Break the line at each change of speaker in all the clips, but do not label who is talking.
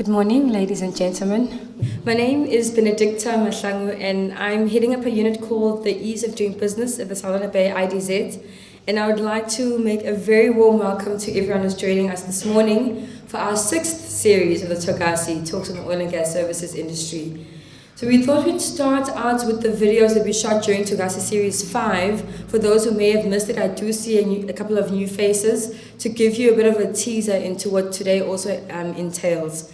Good morning, ladies and gentlemen. My name is Benedicta Mahlangu, and I'm heading up a unit called the Ease of Doing Business at the Saldanha Bay IDZ. And I would like to make a very warm welcome to everyone who's joining us this morning for our 6th series of the Togasi, Talks on the Oil and Gas Services Industry. So we thought we'd start out with the videos that we shot during Togasi Series 5. For those who may have missed it, I do see a couple of new faces to give you a bit of a teaser into what today also entails.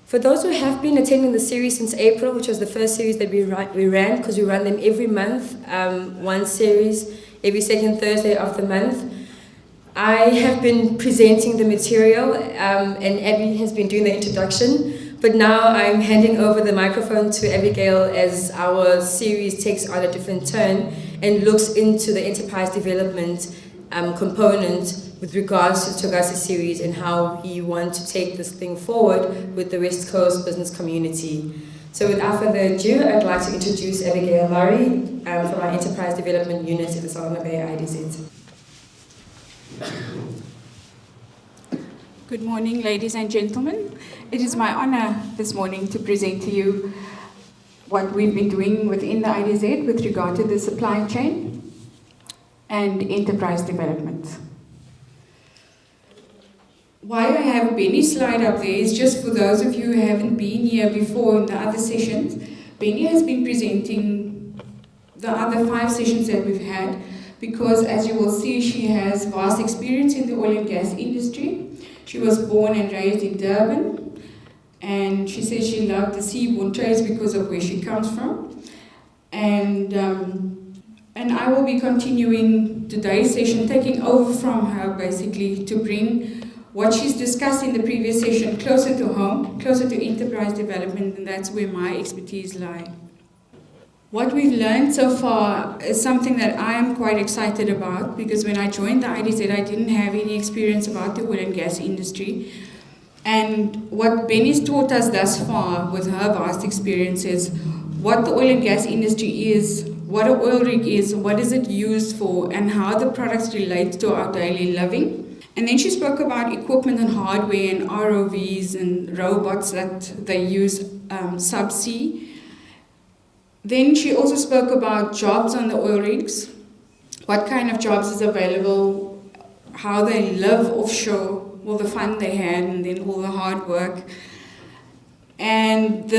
For those who have been attending the series since April, which was the first series that we ran, because we run them every month, one series every second Thursday of the month, I have been presenting the material and Abby has been doing the introduction. But now I'm handing over the microphone to Abigail as our series takes on a different turn and looks into the enterprise development component with regards to the Togasi series and how we want to take this thing forward with the West Coast business community. So without further ado, I'd like to introduce Abigail Murray from our Enterprise Development Unit at the Saldanha Bay IDZ.
Good morning, ladies and gentlemen. It is my honor this morning to present to you what we've been doing within the IDZ with regard to the supply chain and enterprise development. Why I have Benny slide up there is just for those of you who haven't been here before in the other sessions. Benny has been presenting the other 5 sessions that we've had because, as you will see, she has vast experience in the oil and gas industry. She was born and raised in Durban, and she says she loved the seaborne trades because of where she comes from. And I will be continuing today's session, taking over from her basically to bring what she's discussed in the previous session closer to home, closer to enterprise development, and that's where my expertise lie. What we've learned so far is something that I am quite excited about, because when I joined the IDZ, I didn't have any experience about the oil and gas industry. And what Benny's taught us thus far with her vast experience is what the oil and gas industry is, what an oil rig is, what is it used for, and how the products relate to our daily living. And then she spoke about equipment and hardware and ROVs and robots that they use subsea. Then she also spoke about jobs on the oil rigs, what kind of jobs is available, how they live offshore, all the fun they had, and then all the hard work. And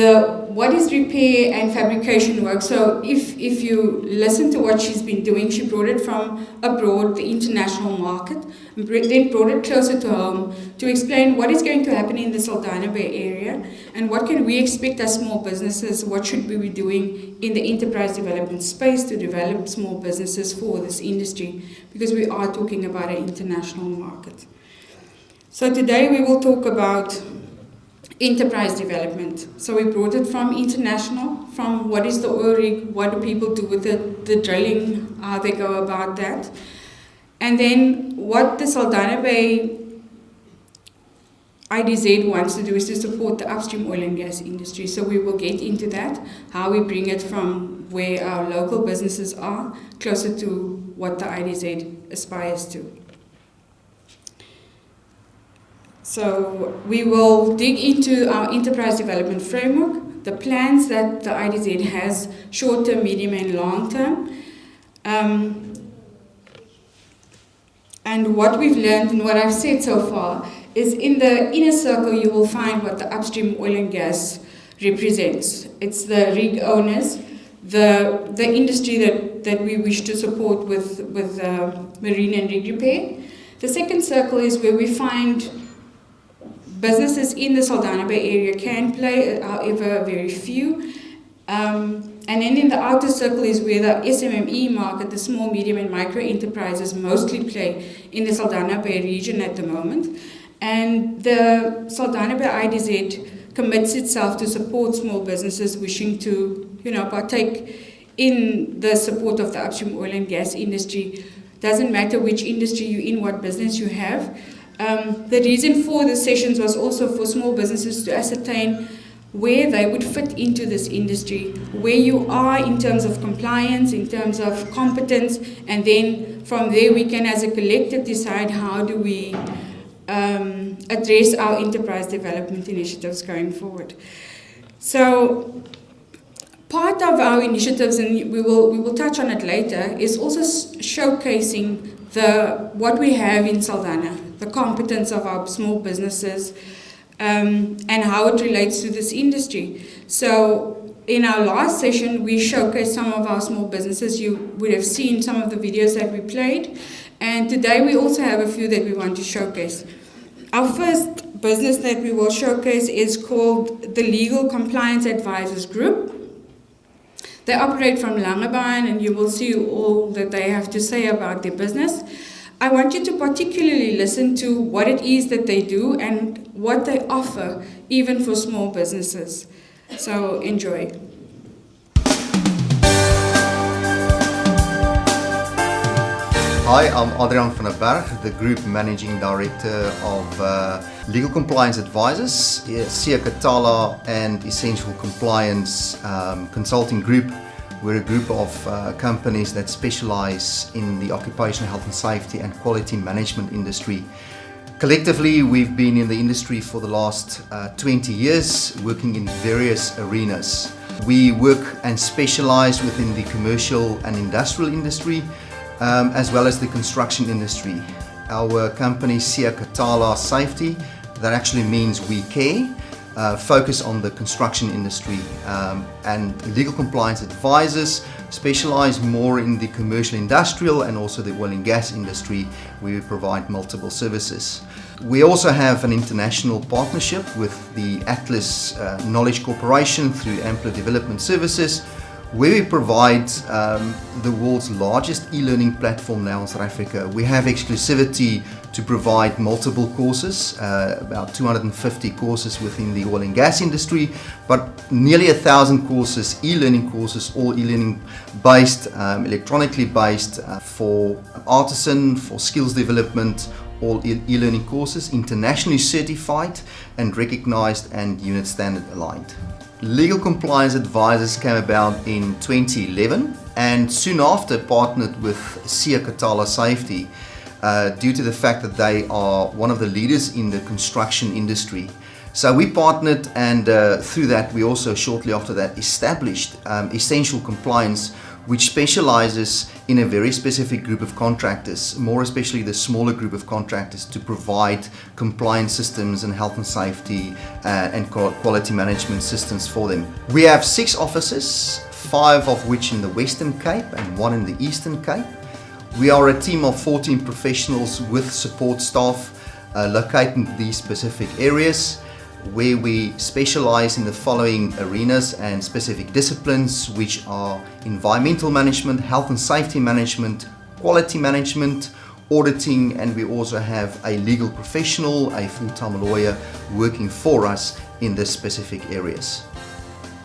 what is repair and fabrication work. So if you listen to what she's been doing, she brought it from abroad, the international market, and then brought it closer to home to explain what is going to happen in the Saldanha Bay area and what can we expect as small businesses, what should we be doing in the enterprise development space to develop small businesses for this industry, because we are talking about an international market. So today we will talk about enterprise development. So we brought it from international, from what is the oil rig, what do people do with the drilling, how they go about that. And then what the Saldanha Bay IDZ wants to do is to support the upstream oil and gas industry. So we will get into that, how we bring it from where our local businesses are, closer to what the IDZ aspires to. So we will dig into our enterprise development framework, the plans that the IDZ has, short-term, medium, and long-term, and what we've learned and what I've said so far is in the inner circle you will find what the upstream oil and gas represents. It's the rig owners, the industry that we wish to support with marine and rig repair. The second circle is where we find businesses in the Saldanha Bay area can play, however, very few. And then in the outer circle is where the SMME market, the small, medium, and micro enterprises mostly play in the Saldanha Bay region at the moment. And the Saldanha Bay IDZ commits itself to support small businesses wishing to, partake in the support of the upstream oil and gas industry. Doesn't matter which industry you're in, what business you have. The reason for the sessions was also for small businesses to ascertain where they would fit into this industry, where you are in terms of compliance, in terms of competence, and then from there we can as a collective decide how do we address our enterprise development initiatives going forward. So part of our initiatives, and we will touch on it later, is also showcasing what we have in Saldanha, the competence of our small businesses, and how it relates to this industry. So in our last session, we showcased some of our small businesses. You would have seen some of the videos that we played. And today we also have a few that we want to showcase. Our first business that we will showcase is called the Legal Compliance Advisors Group. They operate from Langebaan, and you will see all that they have to say about their business. I want you to particularly listen to what it is that they do and what they offer, even for small businesses. So enjoy.
Hi, I'm Adriaan van der Berg, the Group Managing Director of Legal Compliance Advisors, Siya Katala and Essential Compliance Consulting Group. We're a group of companies that specialize in the occupational health and safety and quality management industry. Collectively, we've been in the industry for the last 20 years, working in various arenas. We work and specialize within the commercial and industrial industry, as well as the construction industry. Our company, Siya Katala Safety, that actually means we care, focus on the construction industry, and Legal Compliance Advisors specialize more in the commercial industrial and also the oil and gas industry, where we provide multiple services. We also have an international partnership with the Atlas Knowledge Corporation through Ampler Development Services, where we provide the world's largest e-learning platform now in South Africa. We have exclusivity to provide multiple courses, about 250 courses within the oil and gas industry, but nearly 1,000 courses, e-learning courses, all e-learning based, electronically based, for artisan, for skills development, all e-learning courses, internationally certified and recognized and unit standard aligned. Legal Compliance Advisors came about in 2011 and soon after partnered with Siya Katala Safety due to the fact that they are one of the leaders in the construction industry. So we partnered, and through that we also shortly after that established Essential Compliance, which specializes in a very specific group of contractors, more especially the smaller group of contractors, to provide compliance systems and health and safety and quality management systems for them. We have 6 offices, 5 of which in the Western Cape and 1 in the Eastern Cape. We are a team of 14 professionals with support staff located in these specific areas, where we specialize in the following arenas and specific disciplines, which are environmental management, health and safety management, quality management, auditing, and we also have a legal professional, a full-time lawyer working for us in the specific areas.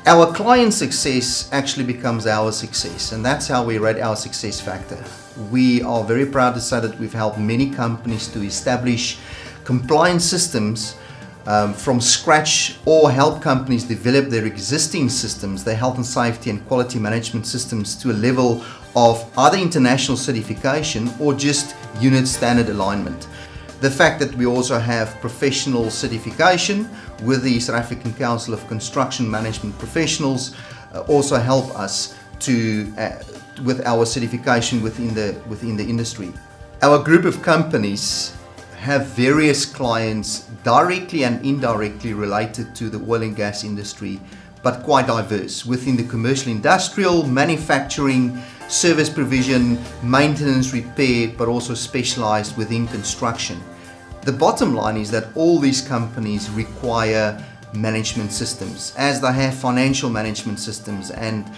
Our client success actually becomes our success, and that's how we rate our success factor. We are very proud to say that we've helped many companies to establish compliance systems from scratch, or help companies develop their existing systems, their health and safety and quality management systems, to a level of either international certification or just unit standard alignment. The fact that we also have professional certification with the South African Council of Construction Management Professionals also help us to with our certification within the industry. Our group of companies have various clients directly and indirectly related to the oil and gas industry, but quite diverse within the commercial industrial, manufacturing, service provision, maintenance, repair, but also specialized within construction. The bottom line is that all these companies require management systems. As they have financial management systems and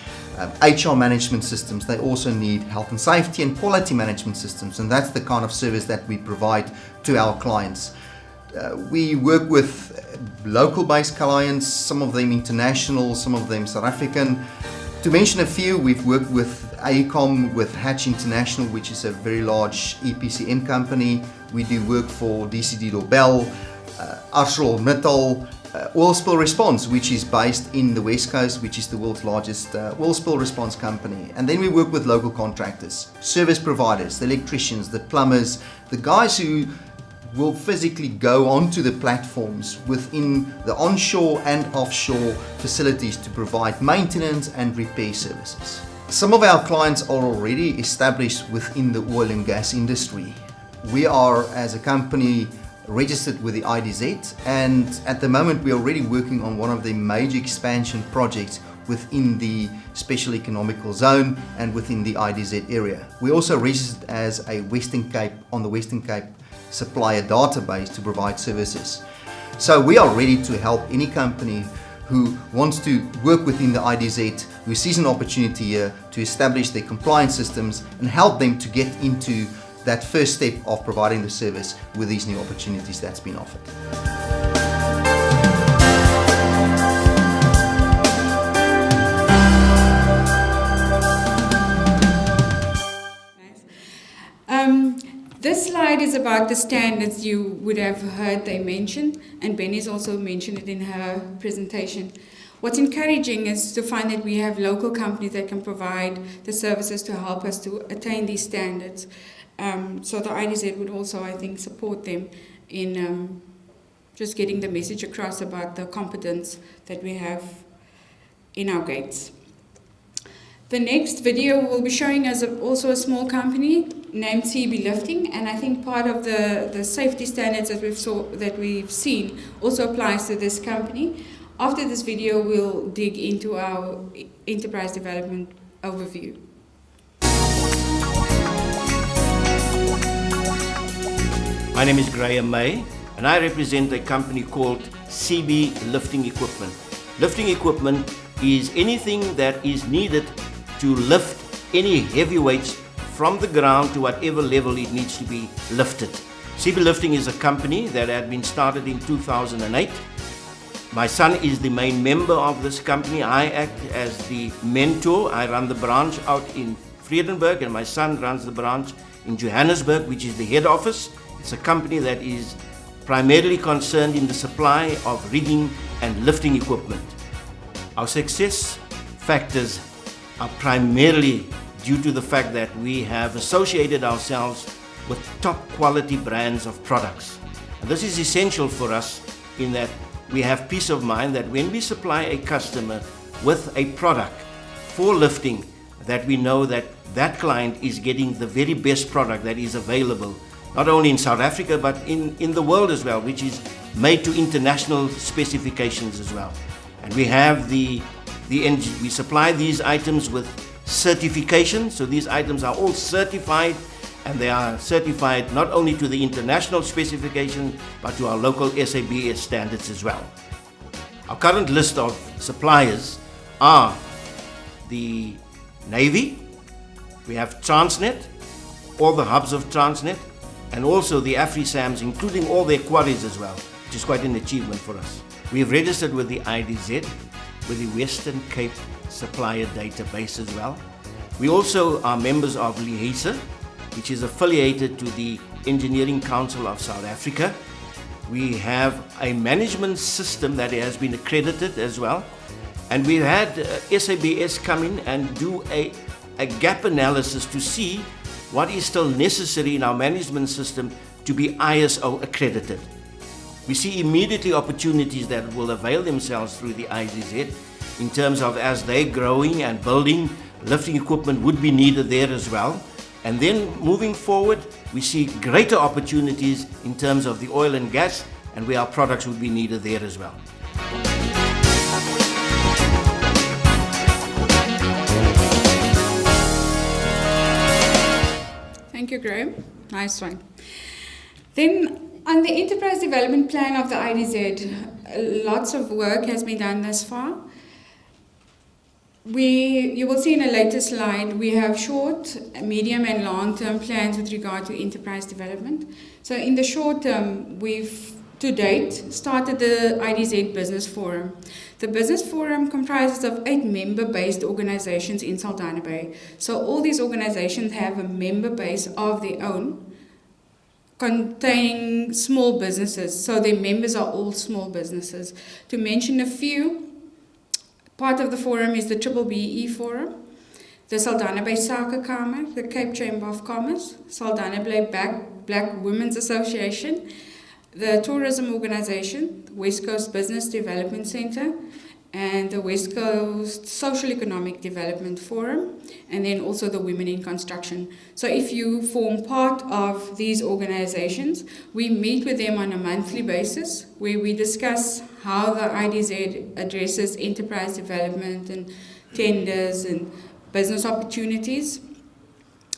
HR management systems, they also need health and safety and quality management systems, and that's the kind of service that we provide to our clients. We work with local-based clients, some of them international, some of them South African. To mention a few, we've worked with AECOM, with Hatch International, which is a very large EPCM company. We do work for DCD Dobel, ArcelorMittal, Oil Spill Response, which is based in the West Coast, which is the world's largest oil spill response company. And then we work with local contractors, service providers, the electricians, the plumbers, the guys who will physically go onto the platforms within the onshore and offshore facilities to provide maintenance and repair services. Some of our clients are already established within the oil and gas industry. We are, as a company, registered with the IDZ, and at the moment we are already working on one of the major expansion projects within the Special Economical Zone and within the IDZ area. We also registered as a on the Western Cape supplier database to provide services. So we are ready to help any company who wants to work within the IDZ, who sees an opportunity here to establish their compliance systems and help them to get into that first step of providing the service with these new opportunities that's been offered.
This slide is about the standards you would have heard they mentioned, and Benny's also mentioned it in her presentation. What's encouraging is to find that we have local companies that can provide the services to help us to attain these standards. So the IDZ would also, I think, support them in just getting the message across about the competence that we have in our gates. The next video will be showing us also a small company named CB Lifting, and I think part of the safety standards that we've seen also applies to this company. After this video, we'll dig into our enterprise development overview.
My name is Graham May, and I represent a company called CB Lifting Equipment. Lifting equipment is anything that is needed to lift any heavy weights from the ground to whatever level it needs to be lifted. CB Lifting is a company that had been started in 2008. My son is the main member of this company. I act as the mentor. I run the branch out in Vredenburg, and my son runs the branch in Johannesburg, which is the head office. It's a company that is primarily concerned in the supply of rigging and lifting equipment. Our success factors are primarily due to the fact that we have associated ourselves with top quality brands of products. And this is essential for us in that we have peace of mind that when we supply a customer with a product for lifting, that we know that that client is getting the very best product that is available, not only in South Africa but in the world as well, which is made to international specifications as well. And we have we supply these items with certification, so these items are all certified, and they are certified not only to the international specification but to our local SABS standards as well. Our current list of suppliers are the Navy, we have Transnet, all the hubs of Transnet, and also the AfriSams, including all their quarries as well, which is quite an achievement for us. We have registered with the IDZ, with the Western Cape supplier database as well. We also are members of LIHESA, which is affiliated to the Engineering Council of South Africa. We have a management system that has been accredited as well. And we've had SABS come in and do a gap analysis to see what is still necessary in our management system to be ISO accredited. We see immediately opportunities that will avail themselves through the IDZ in terms of as they're growing and building, lifting equipment would be needed there as well. And then moving forward, we see greater opportunities in terms of the oil and gas and where our products would be needed there as well.
Thank you, Graham. Nice one. Then, on the enterprise development plan of the IDZ, lots of work has been done thus far. You will see in a later slide, we have short, medium and long-term plans with regard to enterprise development. So in the short term, we've, to date, started the IDZ Business Forum. The Business Forum comprises of 8 member-based organizations in Saldanha Bay. So all these organizations have a member base of their own, containing small businesses. So their members are all small businesses. To mention a few, part of the forum is the BBBE Forum, the Saldanha Bay Sake Kamer, the Cape Chamber of Commerce, Saldanha Bay Black Women's Association, the Tourism Organization, West Coast Business Development Center, and the West Coast Social Economic Development Forum, and then also the Women in Construction. So if you form part of these organizations, we meet with them on a monthly basis where we discuss how the IDZ addresses enterprise development and tenders and business opportunities.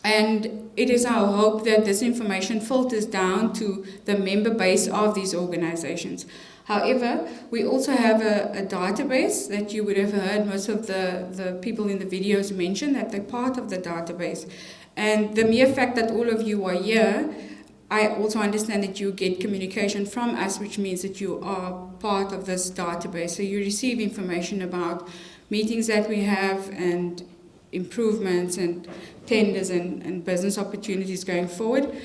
And it is our hope that this information filters down to the member base of these organizations. However, we also have a database that you would have heard most of the people in the videos mention that they're part of the database. And the mere fact that all of you are here, I also understand that you get communication from us, which means that you are part of this database. So you receive information about meetings that we have and improvements and tenders and business opportunities going forward.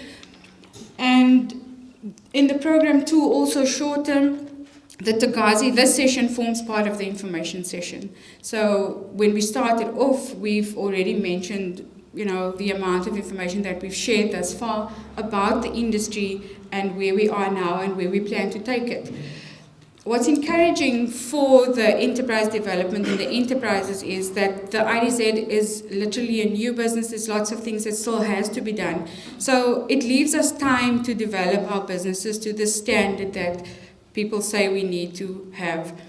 And in the program too, also short-term, the Togassi, this session forms part of the information session. So when we started off, we've already mentioned, the amount of information that we've shared thus far about the industry and where we are now and where we plan to take it. What's encouraging for the enterprise development and the enterprises is that the IDZ is literally a new business. There's lots of things that still has to be done. So it leaves us time to develop our businesses to the standard that people say we need to have.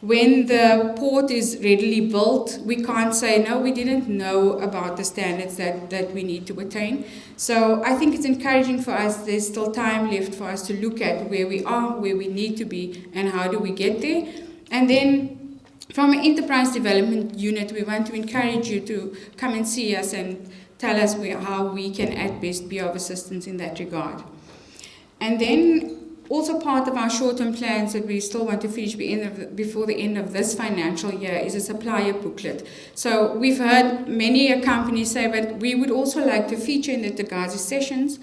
When the port is readily built, we can't say, no, we didn't know about the standards that we need to attain. So I think it's encouraging for us. There's still time left for us to look at where we are, where we need to be, and how do we get there. And then from an enterprise development unit, we want to encourage you to come and see us and tell us how we can at best be of assistance in that regard. And then also part of our short-term plans that we still want to finish before the end of this financial year is a supplier booklet. So we've heard many companies say, but we would also like to feature in the Togassi sessions.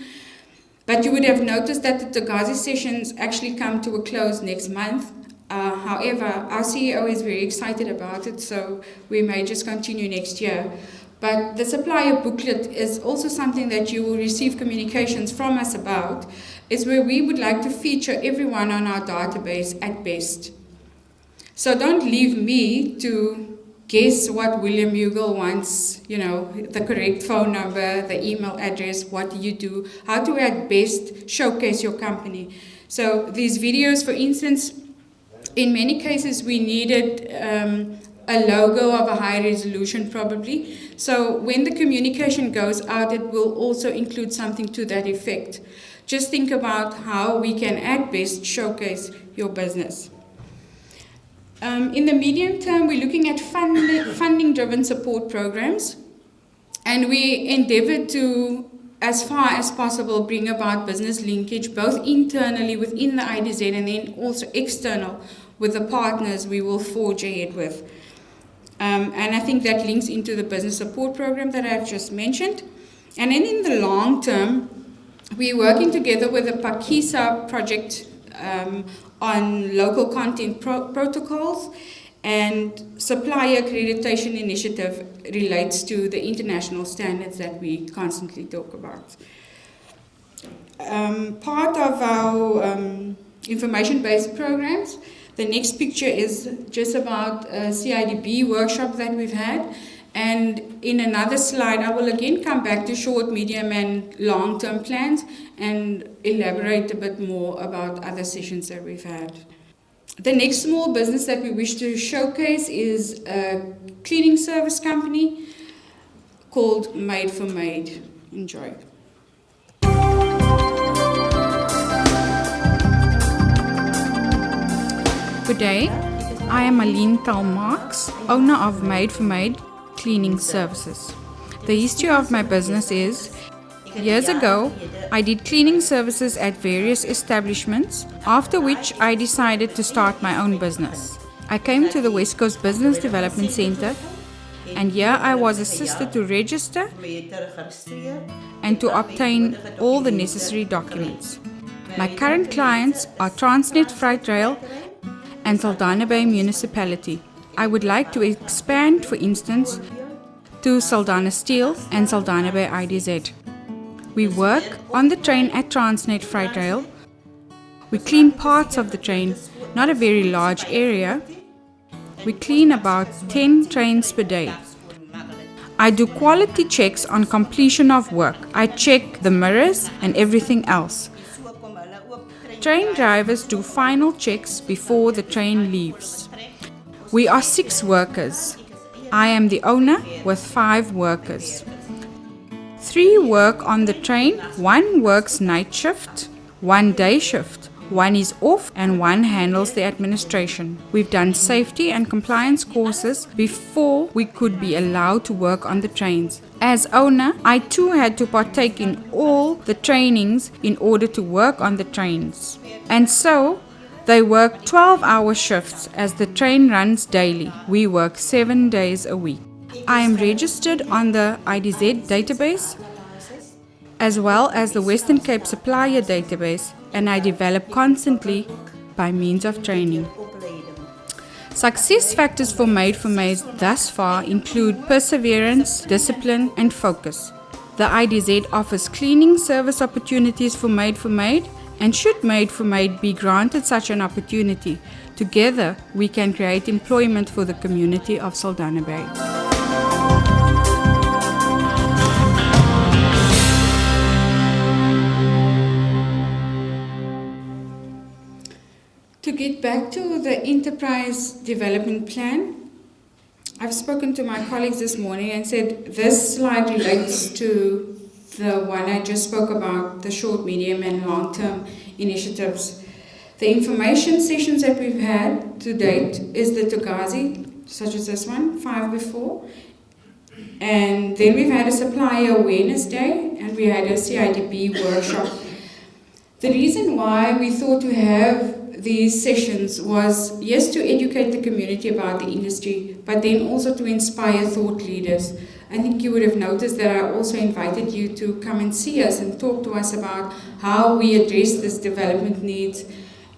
But you would have noticed that the Togassi sessions actually come to a close next month. However, our CEO is very excited about it, so we may just continue next year. But the supplier booklet is also something that you will receive communications from us about. It's where we would like to feature everyone on our database at best. So don't leave me to guess what William Ugal wants, the correct phone number, the email address, what do you do, how to at best showcase your company. So these videos, for instance, in many cases we needed a logo of a high resolution probably. So when the communication goes out, it will also include something to that effect. Just think about how we can at best showcase your business. In the medium term, we're looking at funding-driven support programs, and we endeavor to, as far as possible, bring about business linkage, both internally within the IDZ and then also external with the partners we will forge ahead with. And I think that links into the business support program that I've just mentioned. And then in the long term, we're working together with the Pakisa project on local content protocols, and supplier accreditation initiative relates to the international standards that we constantly talk about. Part of our information-based programs, the next picture is just about a CIDB workshop that we've had. And in another slide, I will again come back to short, medium, and long-term plans and elaborate a bit more about other sessions that we've had. The next small business that we wish to showcase is a cleaning service company called Made for Made. Enjoy. Good day. I am Aline Tal-Marx, owner of Made for Made Cleaning Services. The history of my business is, years ago, I did cleaning services at various establishments, after which I decided to start my own business. I came to the West Coast Business Development Center, and here I was assisted to register and to obtain all the necessary documents. My current clients are Transnet Freight Rail and Saldanha Bay Municipality. I would like to expand, for instance, to Saldanha Steel and Saldanha Bay IDZ. We work on the train at Transnet Freight Rail. We clean parts of the train, not a very large area. We clean about 10 trains per day. I do quality checks on completion of work. I check the mirrors and everything else. Train drivers do final checks before the train leaves. We are 6 workers. I am the owner with 5 workers. 3 work on the train, 1 works night shift, 1 day shift, 1 is off and 1 handles the administration. We've done safety and compliance courses before we could be allowed to work on the trains. As owner, I too had to partake in all the trainings in order to work on the trains. And so, they work 12-hour shifts as the train runs daily. We work 7 days a week. I am registered on the SBIDZ database as well as the Western Cape Supplier database, and I develop constantly by means of training. Success factors for Made for Made thus far include perseverance, discipline and focus. The SBIDZ offers cleaning service opportunities for Made, and should Made for Made be granted such an opportunity, together we can create employment for the community of Saldanha Bay. To get back to the enterprise development plan, I've spoken to my colleagues this morning and said this slide relates to the one I just spoke about, the short, medium and long-term initiatives. The information sessions that we've had to date is the Togasi, such as this one, 5 before. And then we've had a supplier awareness day and we had a CIDP workshop. The reason why we thought to have these sessions was, yes, to educate the community about the industry, but then also to inspire thought leaders. I think you would have noticed that I also invited you to come and see us and talk to us about how we address this development needs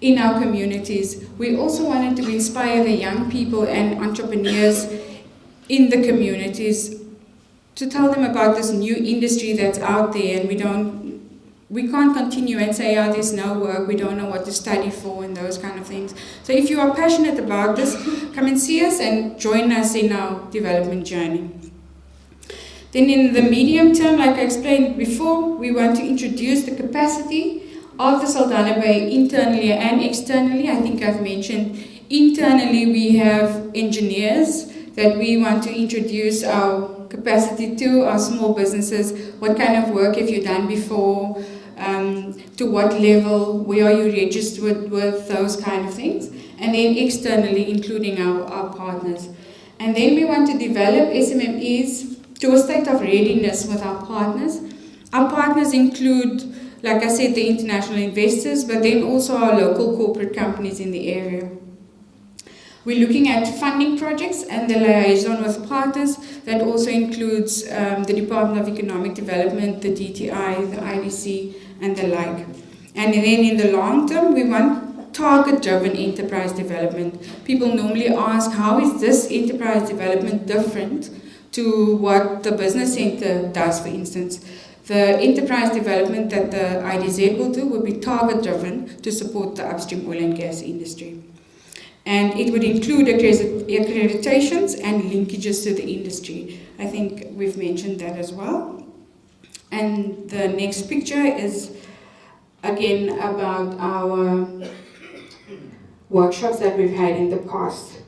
in our communities. We also wanted to inspire the young people and entrepreneurs in the communities to tell them about this new industry that's out there, and we can't continue and say, oh, there's no work, we don't know what to study for and those kind of things. So if you are passionate about this, come and see us and join us in our development journey. Then in the medium term, like I explained before, we want to introduce the capacity of the Saldanha Bay internally and externally. I think I've mentioned internally we have engineers that we want to introduce our capacity to, our small businesses. What kind of work have you done before? To what level? Where are you registered with? Those kind of things. And then externally, including our partners. And then we want to develop SMMEs to a state of readiness with our partners. Our partners include, like I said, the international investors, but then also our local corporate companies in the area. We're looking at funding projects and the liaison with partners. That also includes the Department of Economic Development, the DTI, the IDC, and the like. And then in the long term, we want target-driven enterprise development. People normally ask, how is this enterprise development different to what the business center does, for instance? The enterprise development that the SBIDZ will do will be target-driven to support the upstream oil and gas industry. And it would include accreditations and linkages to the industry. I think we've mentioned that as well. And the next picture is again about our workshops that we've had in the past.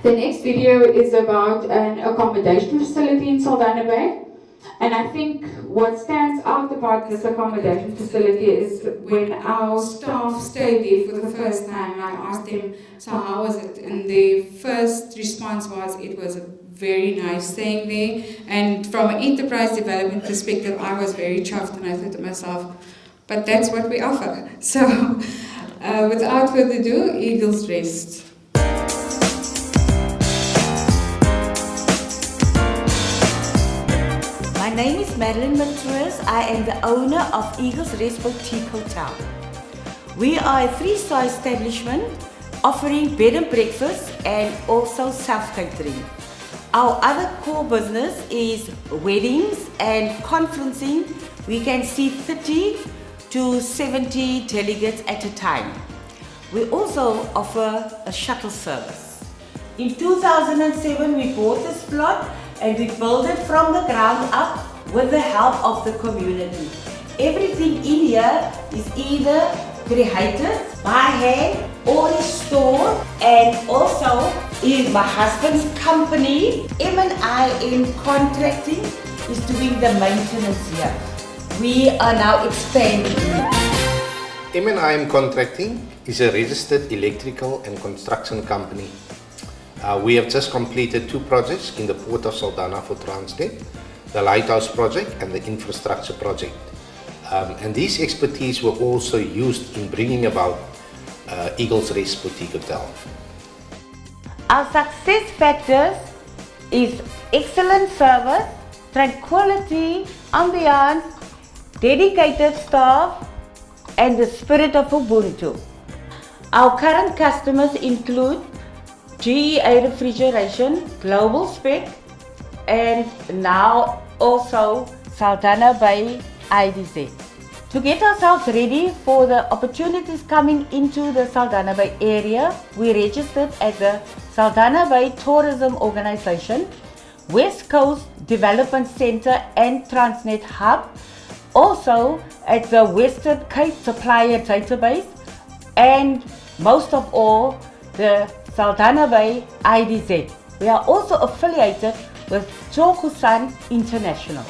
The next video is about an accommodation facility in Saldanha Bay. And I think what stands out about this accommodation facility is when our staff stayed there for the first time, I asked them, so how was it? And the first response was, it was very nice staying there. And from an enterprise development perspective, I was very chuffed, and I thought to myself, but that's what we offer. So without further ado, Eagles Rest.
My name is Madeline Matruis. I am the owner of Eagles Rest Boutique Hotel. We are a 3-star establishment offering bed and breakfast and also self-catering. Our other core business is weddings and conferencing. We can see 30 to 70 delegates at a time. We also offer a shuttle service. In 2007, we bought this plot and we built it from the ground up with the help of the community. Everything in here is either created by hand or restored, and also in my husband's company, M&I Contracting, is doing the maintenance here. We are now expanding.
M&I Contracting is a registered electrical and construction company. We have just completed 2 projects in the Port of Saldanha for Transnet, the Lighthouse project and the infrastructure project. And these expertise were also used in bringing about Eagles Rest Boutique Hotel.
Our success factors is excellent service, tranquility, ambiance, dedicated staff, and the spirit of Ubuntu. Our current customers include GEA Refrigeration, Global Spec, and now also Saldanha Bay IDZ. To get ourselves ready for the opportunities coming into the Saldanha Bay area, we registered at the Saldanha Bay Tourism Organization, West Coast Development Center and Transnet Hub, also at the Western Cape Supplier Database, and most of all, the Saldanha Bay IDZ. We are also affiliated with Chokusan International.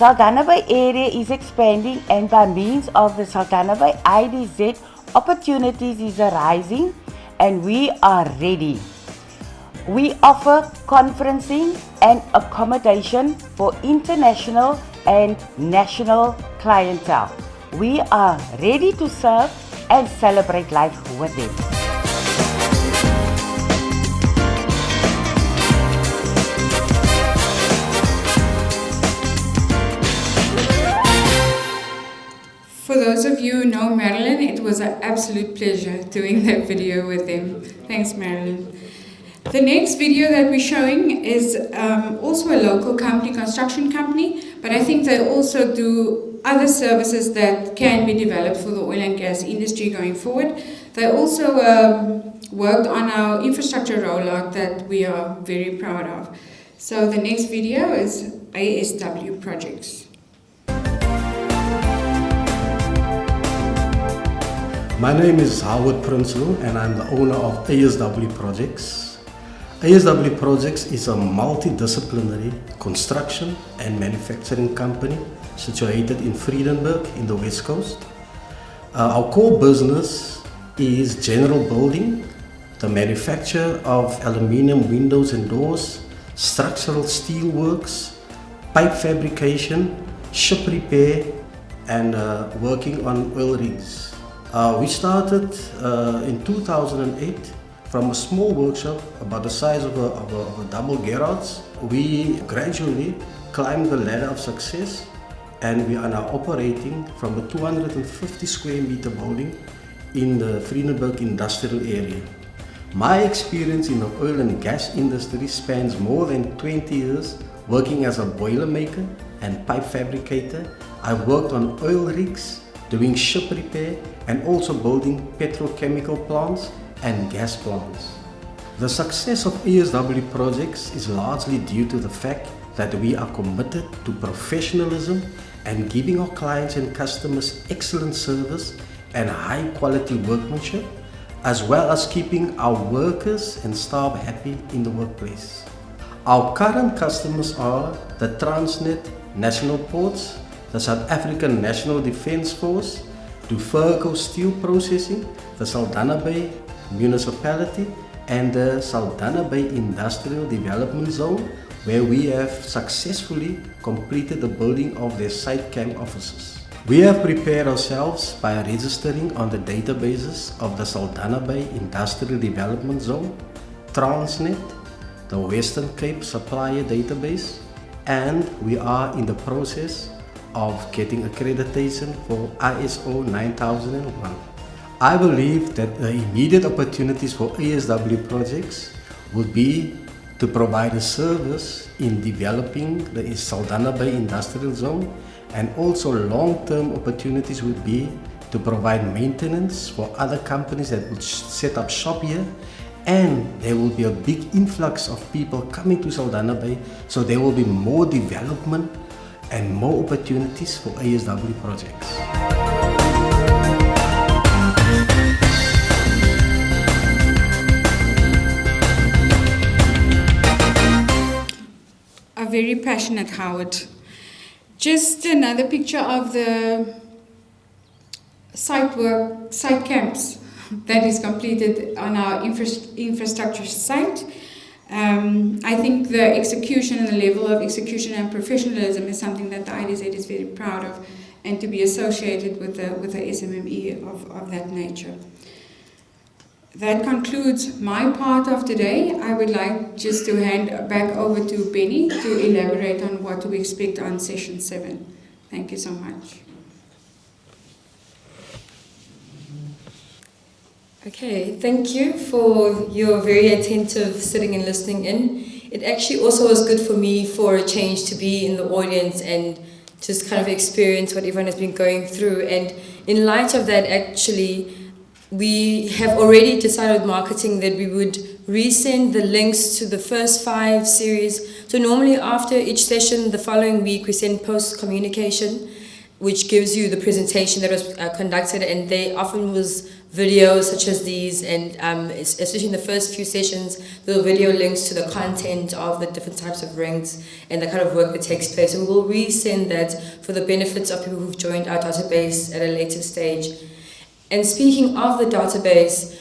Saldanha Bay area is expanding, and by means of the Saldanha Bay IDZ, opportunities is arising and we are ready. We offer conferencing and accommodation for international and national clientele. We are ready to serve and celebrate life with them.
For those of you who know Marilyn, it was an absolute pleasure doing that video with them. Thanks, Marilyn. The next video that we're showing is also a local company, construction company, but I think they also do other services that can be developed for the oil and gas industry going forward. They also worked on our infrastructure rollout that we are very proud of. So the next video is ASW Projects.
My name is Howard Prinsloo and I'm the owner of ASW Projects. ASW Projects is a multidisciplinary construction and manufacturing company situated in Vredenburg in the West Coast. Our core business is general building, the manufacture of aluminium windows and doors, structural steel works, pipe fabrication, ship repair, and working on oil rigs. We started in 2008 from a small workshop about the size of a double garage. We gradually climbed the ladder of success, and we are now operating from a 250 square meter building in the Vredenburg industrial area. My experience in the oil and gas industry spans more than 20 years working as a boiler maker and pipe fabricator. I've worked on oil rigs, doing ship repair, and also building petrochemical plants and gas plants. The success of ASW Projects is largely due to the fact that we are committed to professionalism and giving our clients and customers excellent service and high quality workmanship, as well as keeping our workers and staff happy in the workplace. Our current customers are the Transnet National Ports, the South African National Defence Force, Duferco Steel Processing, the Saldanha Bay Municipality, and the Saldanha Bay Industrial Development Zone, where we have successfully completed the building of their site camp offices. We have prepared ourselves by registering on the databases of the Saldanha Bay Industrial Development Zone, Transnet, the Western Cape Supplier Database, and we are in the process of getting accreditation for ISO 9001. I believe that the immediate opportunities for ASW Projects would be to provide a service in developing the Saldanha Bay Industrial Zone, and also long-term opportunities would be to provide maintenance for other companies that would set up shop here, and there will be a big influx of people coming to Saldanha Bay, so there will be more development and more opportunities for ASW projects.
A very passionate Howard. Just another picture of the site camps that is completed on our infrastructure site. I think the execution and the level of execution and professionalism is something that the IDZ is very proud of, and to be associated with the SMME of that nature. That concludes my part of today. I would like just to hand back over to Benny to elaborate on what to expect on session 7. Thank you so much.
Okay, thank you for your very attentive sitting and listening in. It actually also was good for me for a change to be in the audience and just kind of experience what everyone has been going through. And in light of that, actually, we have already decided with marketing that we would resend the links to the first 5 series. So normally after each session, the following week, we send post communication, which gives you the presentation that was conducted, and they often was videos such as these, and especially in the first few sessions, the video links to the content of the different types of rings and the kind of work that takes place. So we will resend that for the benefits of people who've joined our database at a later stage. And speaking of the database,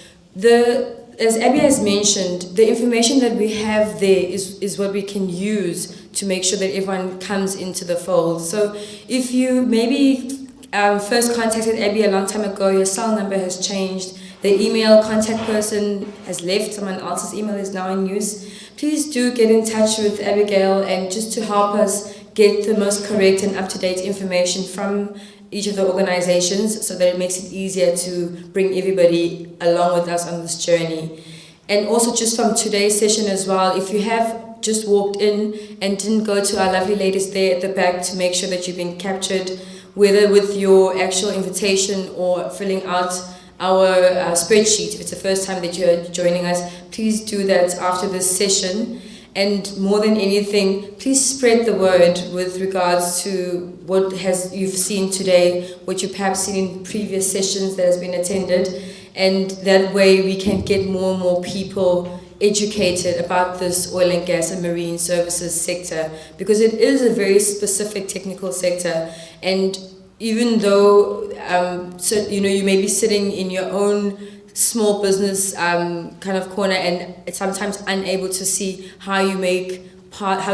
as Abby has mentioned, the information that we have there is what we can use to make sure that everyone comes into the fold. So if you maybe first contacted Abby a long time ago, your cell number has changed, the email contact person has left, someone else's email is now in use, please do get in touch with Abigail, and just to help us get the most correct and up-to-date information from each of the organizations, so that it makes it easier to bring everybody along with us on this journey. And also just from today's session as well, if you have just walked in and didn't go to our lovely ladies there at the back to make sure that you've been captured, whether with your actual invitation or filling out our spreadsheet, if it's the first time that you're joining us, please do that after this session. And more than anything, please spread the word with regards to what you've seen today, what you've perhaps seen in previous sessions that has been attended, and that way we can get more and more people educated about this oil and gas and marine services sector, because it is a very specific technical sector. And even though you may be sitting in your own small business kind of corner and sometimes unable to see how you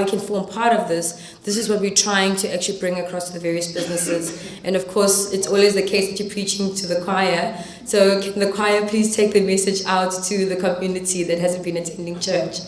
can form part of this is what we're trying to actually bring across to the various businesses. And of course, it's always the case that you're preaching to the choir. So can the choir please take the message out to the community that hasn't been attending church?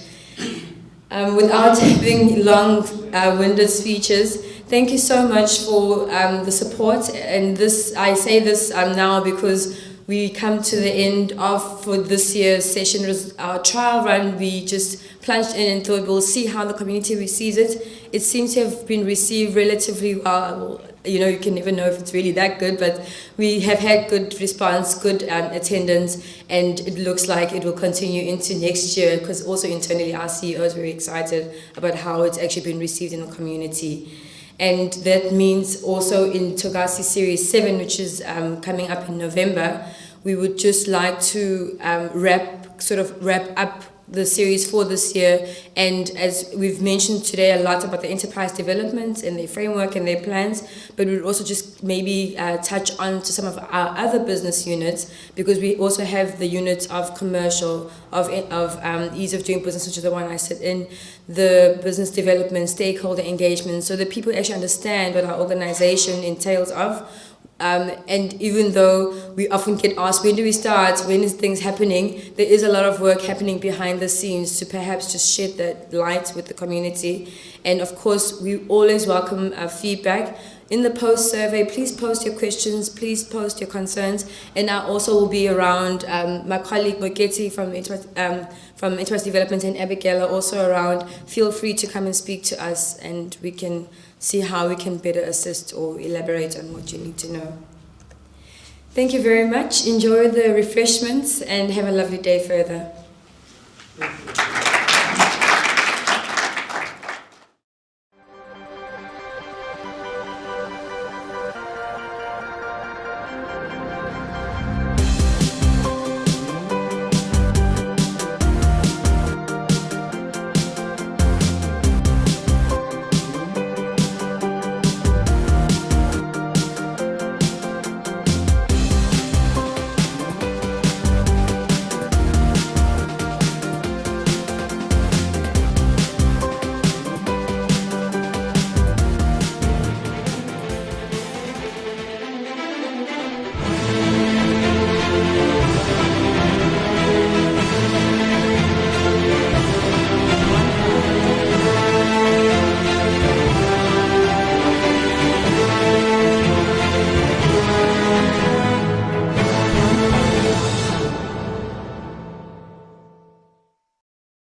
Without having long-winded speeches, thank you so much for the support. And I say this now because we come to the end of, for this year's session, it was our trial run. We just plunged in and thought we'll see how the community receives it. It seems to have been received relatively well. You can never know if it's really that good, but we have had good response, good attendance, and it looks like it will continue into next year, because also internally our CEO is very excited about how it's actually been received in the community. And that means also in Togasi Series 7, which is coming up in November, we would just like to wrap up the series for this year. And as we've mentioned today a lot about the enterprise development and their framework and their plans, but we'd also just maybe touch on to some of our other business units, because we also have the units of commercial, of ease of doing business, which is the one I sit in, the business development, stakeholder engagement, so that people actually understand what our organization entails of. And even though we often get asked, when do we start, when is things happening, there is a lot of work happening behind the scenes to perhaps just shed that light with the community. And of course, we always welcome feedback. in the post survey, please post your questions, please post your concerns, and I also will be around. My colleague Mogeti from Interest Development and Abigail are also around. Feel free to come and speak to us, and we can see how we can better assist or elaborate on what you need to know. Thank you very much. Enjoy the refreshments and have a lovely day further.